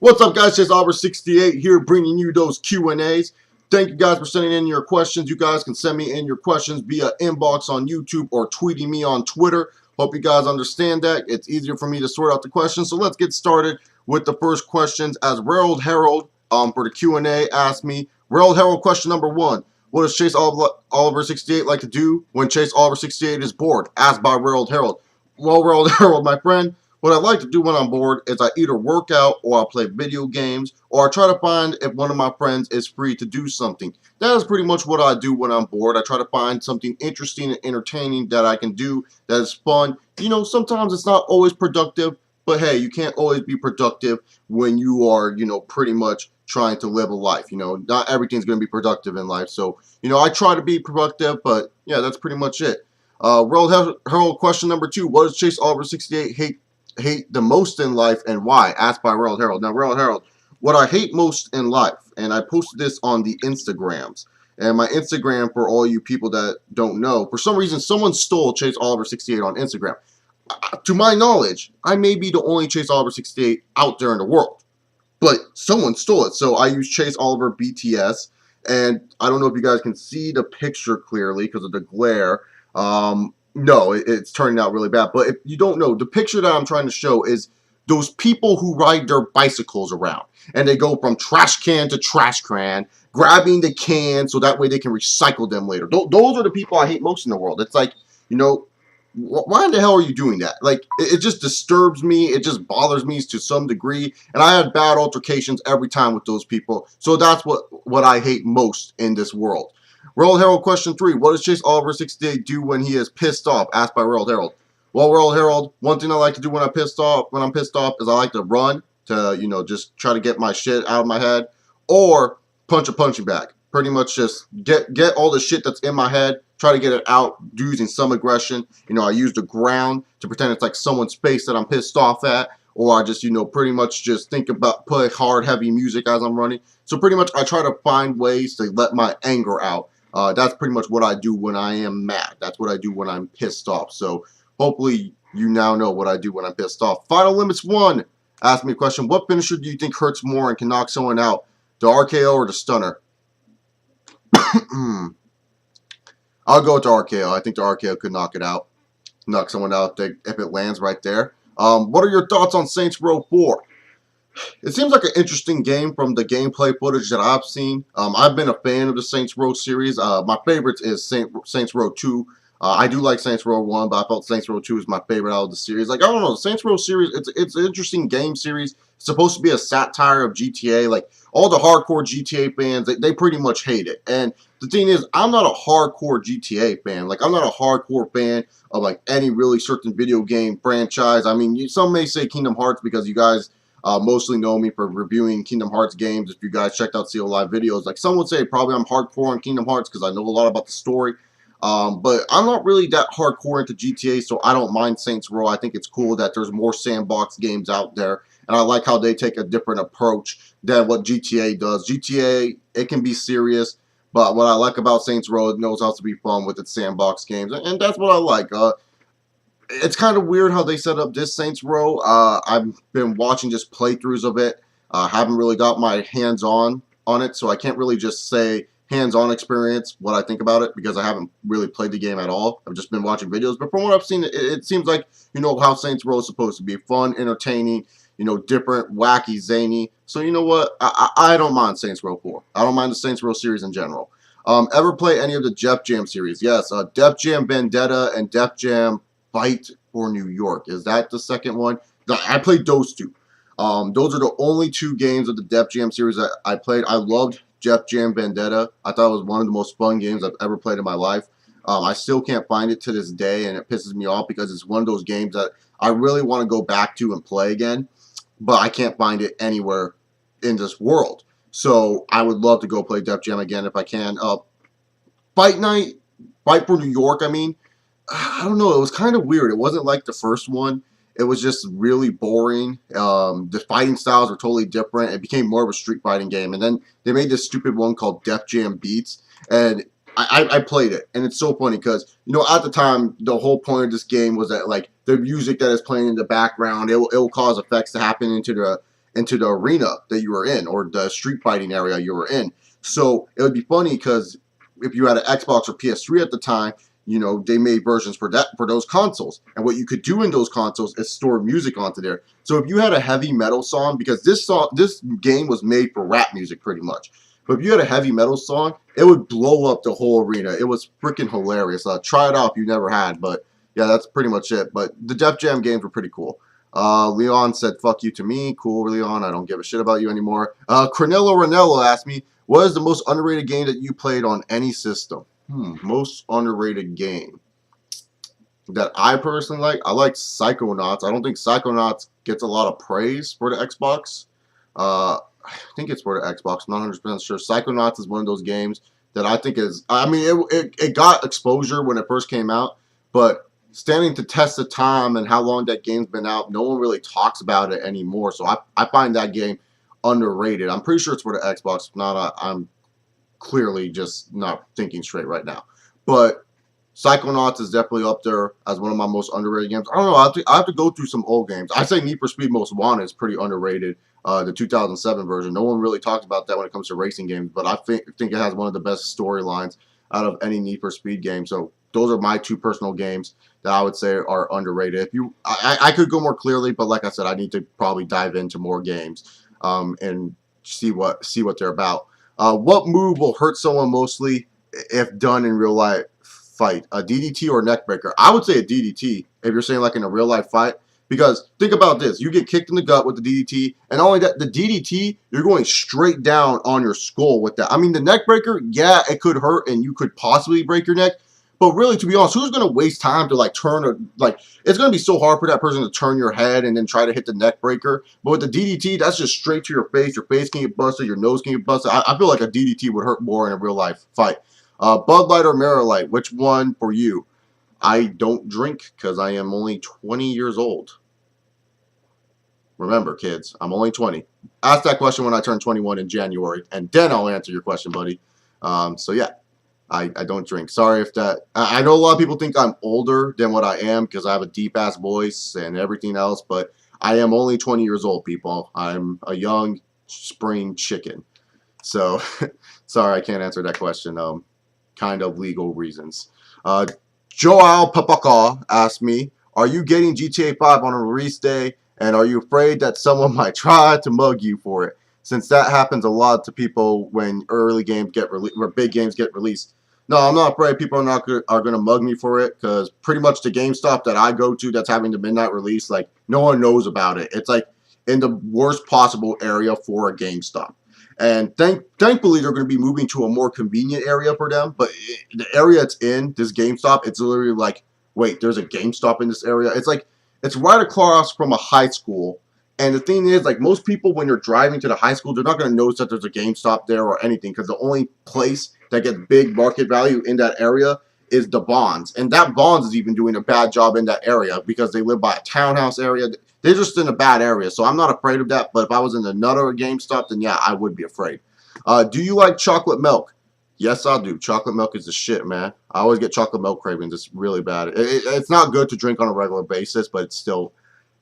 What's up, guys? ChaseOliver68 here, bringing you those Q&As. Thank you guys for sending in your questions. You guys can send me in your questions via inbox on YouTube or tweeting me on Twitter. Hope you guys understand that. It's easier for me to sort out the questions. So let's get started with the first questions. As Railed Harold for the Q&A asked me, Railed Harold, question number 1. What does ChaseOliver68 like to do when ChaseOliver68 is bored? Asked by Railed Harold. Well, Railed Harold, my friend, what I like to do when I'm bored is I either work out or I play video games or I try to find if one of my friends is free to do something. That is pretty much what I do when I'm bored. I try to find something interesting and entertaining that I can do that is fun. You know, sometimes it's not always productive, but hey, you can't always be productive when you are, pretty much trying to live a life. Not everything's going to be productive in life. So, I try to be productive, but yeah, that's pretty much it. Harold, question number 2. What does ChaseOliver68 hate the most in life and why? Asked by Railed Harold. Now, Railed Harold, what I hate most in life, and I posted this on the Instagrams, and my Instagram, for all you people that don't know, for some reason someone stole ChaseOliver68 on Instagram. To my knowledge, I may be the only ChaseOliver68 out there in the world, but someone stole it. So I use Chase Oliver BTS, and I don't know if you guys can see the picture clearly because of the glare. No, it's turning out really bad. But if you don't know, the picture that I'm trying to show is those people who ride their bicycles around. And they go from trash can to trash can, grabbing the can so that way they can recycle them later. Those are the people I hate most in the world. It's like, why in the hell are you doing that? Like, it just disturbs me. It just bothers me to some degree. And I had bad altercations every time with those people. So that's what I hate most in this world. Railed Harold, question 3. What does ChaseOliver68 do when he is pissed off? Asked by Railed Harold. Well, Railed Harold, one thing I like to do when I'm pissed off is I like to run to, just try to get my shit out of my head, or punch a punching bag. Pretty much just get all the shit that's in my head, try to get it out using some aggression. I use the ground to pretend it's like someone's face that I'm pissed off at, or I just, pretty much just think about put hard, heavy music as I'm running. So pretty much I try to find ways to let my anger out. That's pretty much what I do when I am mad. That's what I do when I'm pissed off. So hopefully you now know what I do when I'm pissed off. Final Limits 1 asked me a question. What finisher do you think hurts more and can knock someone out? The RKO or the stunner? I'll go with the RKO. I think the RKO could knock it out. Knock someone out if it lands right there. What are your thoughts on Saints Row 4? It seems like an interesting game from the gameplay footage that I've seen. I've been a fan of the Saints Row series. My favorite is Saints Row 2. I do like Saints Row 1, but I felt Saints Row 2 is my favorite out of the series. Like, I don't know, the Saints Row series, it's an interesting game series. It's supposed to be a satire of GTA. Like, all the hardcore GTA fans, they pretty much hate it. And the thing is, I'm not a hardcore GTA fan. Like, I'm not a hardcore fan of, like, any really certain video game franchise. I mean, some may say Kingdom Hearts because you guys mostly know me for reviewing Kingdom Hearts games. If you guys checked out CO Live videos, like, some would say probably I'm hardcore on Kingdom Hearts because I know a lot about the story. But I'm not really that hardcore into GTA, so I don't mind Saints Row. I think it's cool that there's more sandbox games out there, and I like how they take a different approach than what GTA does. GTA, it can be serious, but what I like about Saints Row, it knows how to be fun with its sandbox games, and that's what I like. It's kind of weird how they set up this Saints Row. I've been watching just playthroughs of it. Haven't really got my hands on it, so I can't really just say hands-on experience what I think about it because I haven't really played the game at all. I've just been watching videos, but from what I've seen, it seems like, how Saints Row is supposed to be. Fun, entertaining, different, wacky, zany. So you know what? I don't mind Saints Row 4. I don't mind the Saints Row series in general. Ever play any of the Def Jam series? Yes, Def Jam Vendetta and Def Jam Fight for New York. Is that the second one? I played those two. Those are the only 2 games of the Def Jam series that I played. I loved Def Jam Vendetta. I thought it was one of the most fun games I've ever played in my life. I still can't find it to this day, and it pisses me off because it's one of those games that I really want to go back to and play again, but I can't find it anywhere in this world. So I would love to go play Def Jam again if I can. Fight Night, Fight for New York, I mean, I don't know, it was kind of weird. It wasn't like the first one. It was just really boring. The fighting styles were totally different. It became more of a street fighting game. And then they made this stupid one called Def Jam Beats. And I played it. And it's so funny because, at the time, the whole point of this game was that, like, the music that is playing in the background, it will cause effects to happen into into the arena that you were in or the street fighting area you were in. So it would be funny because if you had an Xbox or PS3 at the time, you know, they made versions for those consoles. And what you could do in those consoles is store music onto there. So if you had a heavy metal song, because this game was made for rap music pretty much. But if you had a heavy metal song, it would blow up the whole arena. It was freaking hilarious. Try it out if you never had. But yeah, that's pretty much it. But the Def Jam games were pretty cool. Leon said, fuck you to me. Cool, Leon. I don't give a shit about you anymore. Cornello Ranello asked me, what is the most underrated game that you played on any system? Most underrated game that I personally like? I like Psychonauts. I don't think Psychonauts gets a lot of praise for the Xbox. I think it's for the Xbox. I'm not 100% sure. Psychonauts is one of those games that I think is, I mean, it got exposure when it first came out, but standing to test the time and how long that game's been out, no one really talks about it anymore. So I find that game underrated. I'm pretty sure it's for the Xbox. If not, I'm clearly just not thinking straight right now. But Psychonauts is definitely up there as one of my most underrated games. I don't know. I have to go through some old games. I say Need for Speed Most Wanted is pretty underrated. The 2007 version. No one really talks about that when it comes to racing games, but I think it has one of the best storylines out of any Need for Speed game. So those are my two personal games that I would say are underrated. If you, I could go more clearly, but like I said, I need to probably dive into more games and see what they're about. What move will hurt someone mostly if done in real life fight? A DDT or neck breaker? I would say a DDT if you're saying like in a real life fight. Because think about this, you get kicked in the gut with the DDT, and not only that, the DDT, you're going straight down on your skull with that. I mean, the neck breaker, yeah, it could hurt, and you could possibly break your neck, but really, to be honest, who's going to waste time to, like, turn, or, like, it's going to be so hard for that person to turn your head and then try to hit the neck breaker, but with the DDT, that's just straight to your face can get busted, your nose can get busted. I feel like a DDT would hurt more in a real life fight. Bud Light or Miller Lite, which one for you? I don't drink because I am only 20 years old. Remember, kids, I'm only 20. Ask that question when I turn 21 in January, and then I'll answer your question, buddy. So, yeah, I don't drink. Sorry if that... I know a lot of people think I'm older than what I am because I have a deep-ass voice and everything else, but I am only 20 years old, people. I'm a young spring chicken. So, sorry, I can't answer that question. Kind of legal reasons. Joao Papaka asked me, are you getting GTA 5 on a release day, and are you afraid that someone might try to mug you for it? Since that happens a lot to people when early games get released, or big games get released. No, I'm not afraid people are going to mug me for it, because pretty much the GameStop that I go to that's having the midnight release, like, no one knows about it. It's like in the worst possible area for a GameStop. And thankfully, they're going to be moving to a more convenient area for them. But the area it's in, this GameStop, it's literally like, wait, there's a GameStop in this area? It's like, it's right across from a high school. And the thing is, like, most people, when you're driving to the high school, they're not going to notice that there's a GameStop there or anything. Because the only place that gets big market value in that area is the Bonds. And that Bonds is even doing a bad job in that area because they live by a townhouse area. They're just in a bad area, so I'm not afraid of that. But if I was in another GameStop, then yeah, I would be afraid. Do you like chocolate milk? Yes, I do. Chocolate milk is the shit, man. I always get chocolate milk cravings. It's really bad. It's not good to drink on a regular basis, but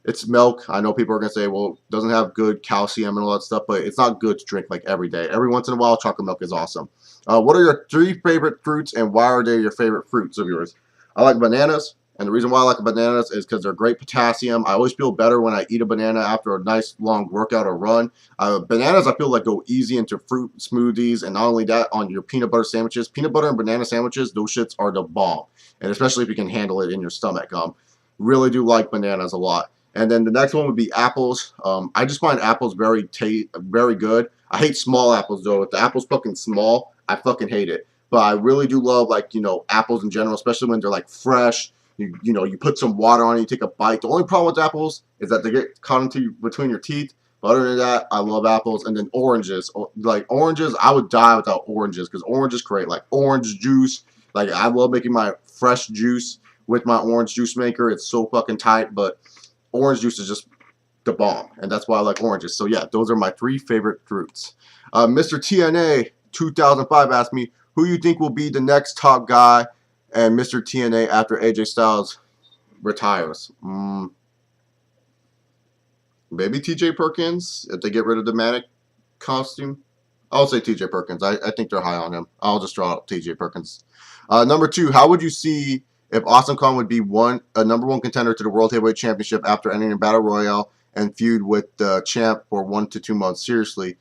it's milk. I know people are going to say, well, it doesn't have good calcium and all that stuff, but it's not good to drink like every day. Every once in a while, chocolate milk is awesome. What are your 3 favorite fruits, and why are they your favorite fruits of yours? I like bananas. And the reason why I like bananas is because they're great potassium. I always feel better when I eat a banana after a nice long workout or run. Bananas, I feel like, go easy into fruit smoothies. And not only that, on your peanut butter sandwiches. Peanut butter and banana sandwiches, those shits are the bomb. And especially if you can handle it in your stomach. Really do like bananas a lot. And then the next one would be apples. I just find apples very good. I hate small apples, though. If the apple's fucking small, I fucking hate it. But I really do love, like, you know, apples in general, especially when they're, like, fresh. You know, you put some water on it, you take a bite. The only problem with apples is that they get caught into between your teeth. But other than that, I love apples. And then oranges. Like, oranges, I would die without oranges because orange is great. Like, orange juice. Like, I love making my fresh juice with my orange juice maker. It's so fucking tight. But orange juice is just the bomb. And that's why I like oranges. So, yeah, those are my 3 favorite fruits. Mr. TNA 2005 asked me, who you think will be the next top guy and Mr. TNA after AJ Styles retires? maybe TJ Perkins if they get rid of the Manic costume. I'll say TJ Perkins. I think they're high on him. I'll just draw out TJ Perkins. Number 2, how would you see if Awesome Kong would be a number 1 contender to the World Heavyweight Championship after entering a Battle Royale and feud with the champ for 1 to 2 months seriously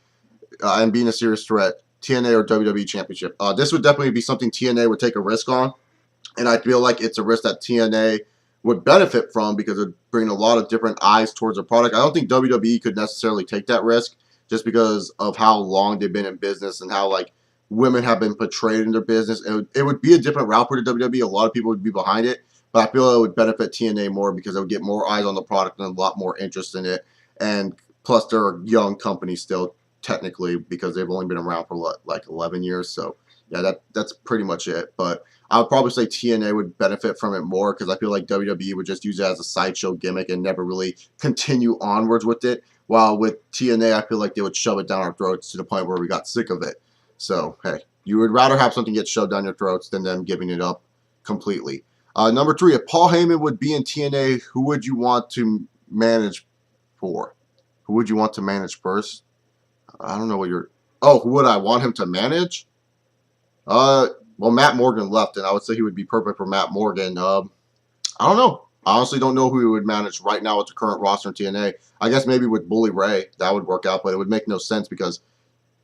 and being a serious threat, TNA or WWE Championship? This would definitely be something TNA would take a risk on, and I feel like it's a risk that TNA would benefit from because it would bring a lot of different eyes towards the product. I don't think WWE could necessarily take that risk just because of how long they've been in business and how like women have been portrayed in their business. It would be a different route for the WWE. A lot of people would be behind it, but I feel it would benefit TNA more because it would get more eyes on the product and a lot more interest in it. And plus, they're a young company still, technically, because they've only been around for what, like 11 years. So yeah, that's pretty much it. But I would probably say TNA would benefit from it more because I feel like WWE would just use it as a sideshow gimmick and never really continue onwards with it. While with TNA, I feel like they would shove it down our throats to the point where we got sick of it. So, hey, you would rather have something get shoved down your throats than them giving it up completely. Number 3, if Paul Heyman would be in TNA, who would you want to manage for? Who would you want to manage first? I don't know what you're... Oh, who would I want him to manage? Well, Matt Morgan left, and I would say he would be perfect for Matt Morgan. I don't know. I honestly don't know who he would manage right now with the current roster in TNA. I guess maybe with Bully Ray, that would work out, but it would make no sense because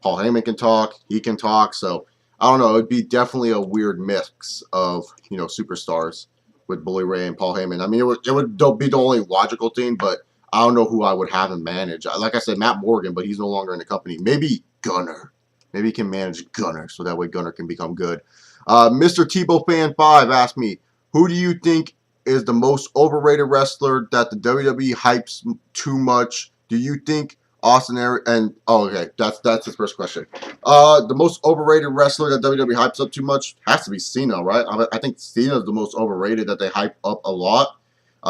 Paul Heyman can talk, he can talk, so I don't know. It would be definitely a weird mix of, superstars with Bully Ray and Paul Heyman. I mean, it would be the only logical thing, but I don't know who I would have him manage. Like I said, Matt Morgan, but he's no longer in the company. Maybe Gunner. Maybe he can manage Gunner, so that way Gunner can become good. Mr. Tebow Fan 5 asked me, who do you think is the most overrated wrestler that the WWE hypes too much? Do you think Austin Aries okay, that's his first question. The most overrated wrestler that WWE hypes up too much has to be Cena, right? I think Cena is the most overrated that they hype up a lot,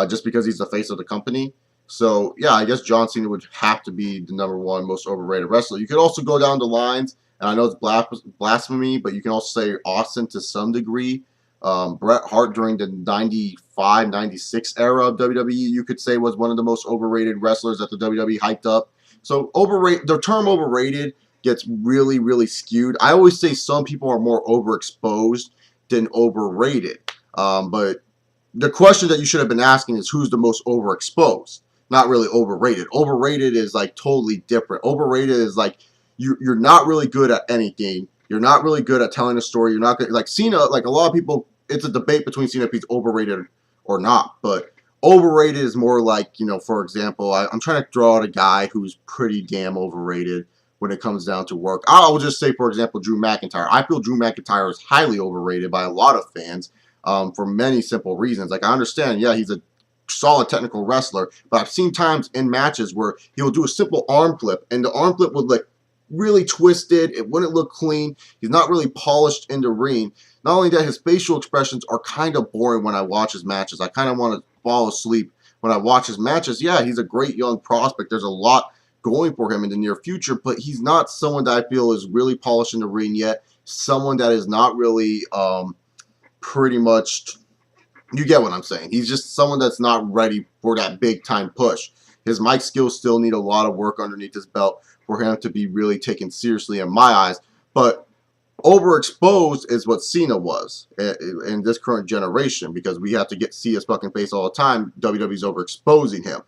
just because he's the face of the company. So yeah, I guess John Cena would have to be the number 1 most overrated wrestler. You could also go down the lines, and I know it's blasphemy, but you can also say Austin to some degree. Bret Hart during the 95, 96 era of WWE, you could say was one of the most overrated wrestlers that the WWE hyped up. So the term overrated gets really, really skewed. I always say some people are more overexposed than overrated. But the question that you should have been asking is who's the most overexposed, not really overrated. Overrated is like totally different. Overrated is like you're not really good at anything. You're not really good at telling a story. You're not good, like Cena. Like a lot of people, it's a debate between Cena if he's overrated or not. But overrated is more like, for example, I'm trying to throw out a guy who's pretty damn overrated when it comes down to work. I will just say, for example, Drew McIntyre. I feel Drew McIntyre is highly overrated by a lot of fans for many simple reasons. Like I understand, yeah, he's a solid technical wrestler, but I've seen times in matches where he'll do a simple arm flip, and the arm flip would look really twisted. It wouldn't look clean. He's not really polished in the ring. Not only that, his facial expressions are kind of boring when I watch his matches. I kind of want to fall asleep when I watch his matches. Yeah, he's a great young prospect. There's a lot going for him in the near future, but he's not someone that I feel is really polished in the ring yet. Someone that is not really pretty much, you get what I'm saying. He's just someone that's not ready for that big time push. His mic skills still need a lot of work underneath his belt for him to be really taken seriously in my eyes. But overexposed is what Cena was in this current generation, because we have to see his fucking face all the time. WWE's overexposing him.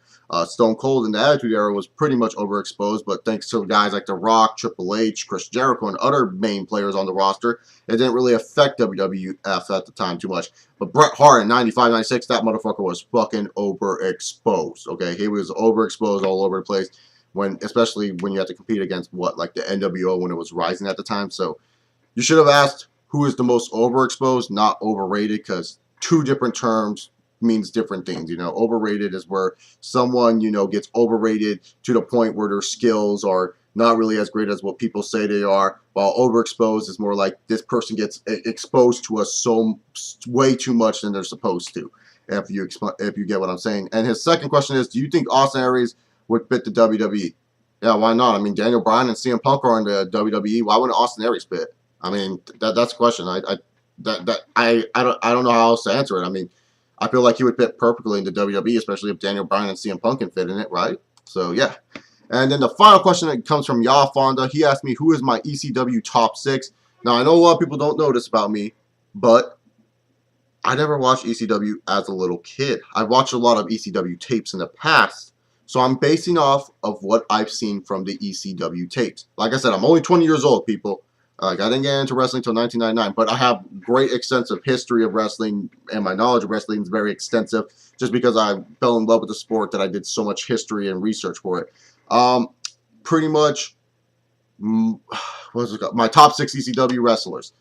Stone Cold in the Attitude Era was pretty much overexposed, but thanks to guys like The Rock, Triple H, Chris Jericho, and other main players on the roster, it didn't really affect WWF at the time too much. But Bret Hart in 95, 96, that motherfucker was fucking overexposed, okay? He was overexposed all over the place, especially when you had to compete against, like the NWO when it was rising at the time. So you should have asked who is the most overexposed, not overrated, because two different terms means different things. Overrated is where someone, gets overrated to the point where their skills are not really as great as what people say they are, while overexposed is more like this person gets exposed to us so way too much than they're supposed to, if you get what I'm saying. And his second question is, do you think Austin Aries would fit the WWE? Yeah, why not? I mean, Daniel Bryan and CM Punk are in the WWE. Why wouldn't Austin Aries fit? I mean, that's the question. I don't know how else to answer it. I mean, I feel like he would fit perfectly into WWE, especially if Daniel Bryan and CM Punk can fit in it, right? So yeah. And then the final question that comes from Ya Fonda. He asked me, who is my ECW top 6? Now, I know a lot of people don't know this about me, but I never watched ECW as a little kid. I've watched a lot of ECW tapes in the past, so I'm basing off of what I've seen from the ECW tapes. Like I said, I'm only 20 years old, people. Like, I didn't get into wrestling until 1999, but I have great extensive history of wrestling, and my knowledge of wrestling is very extensive just because I fell in love with the sport that I did so much history and research for it. Pretty much, what's it called? My top 6 ECW wrestlers.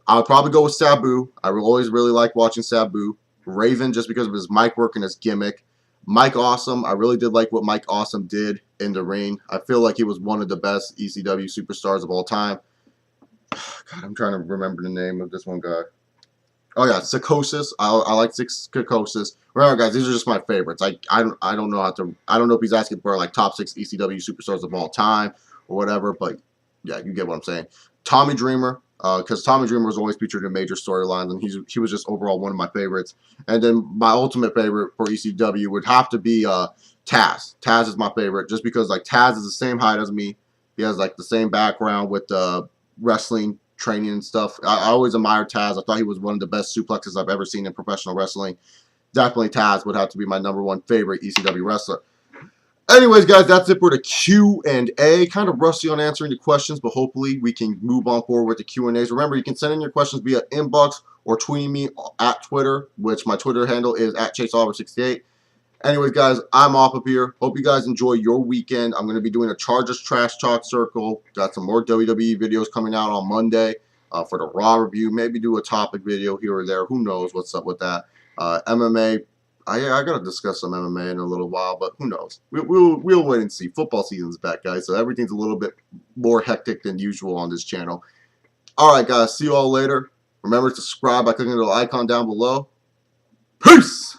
I would probably go with Sabu. I always really like watching Sabu. Raven, just because of his mic work and his gimmick. Mike Awesome. I really did like what Mike Awesome did in the ring. I feel like he was one of the best ECW superstars of all time. God, I'm trying to remember the name of this one guy. Oh yeah, Psychosis. I like Psychosis. Remember, guys, these are just my favorites. I don't know how to. I don't know if he's asking for like top 6 ECW superstars of all time or whatever, but yeah, you get what I'm saying. Tommy Dreamer, because Tommy Dreamer was always featured in major storylines, and he was just overall one of my favorites. And then my ultimate favorite for ECW would have to be Taz. Taz is my favorite, just because like Taz is the same height as me. He has like the same background with wrestling training and stuff. I always admired Taz. I thought he was one of the best suplexes I've ever seen in professional wrestling. Definitely Taz would have to be my #1 favorite ECW wrestler. Anyways, guys, that's it for the Q&A. Kind of rusty on answering the questions, but hopefully we can move on forward with the Q&As. Remember, you can send in your questions via inbox or tweeting me at Twitter, which my Twitter handle is at ChaseOliver68. Anyways, guys, I'm off of here. Hope you guys enjoy your weekend. I'm going to be doing a Chargers Trash Talk Circle. Got some more WWE videos coming out on Monday for the Raw review. Maybe do a topic video here or there. Who knows what's up with that. MMA. I got to discuss some MMA in a little while, but who knows? We'll wait and see. Football season's back, guys, so everything's a little bit more hectic than usual on this channel. All right, guys. See you all later. Remember to subscribe by clicking the little icon down below. Peace!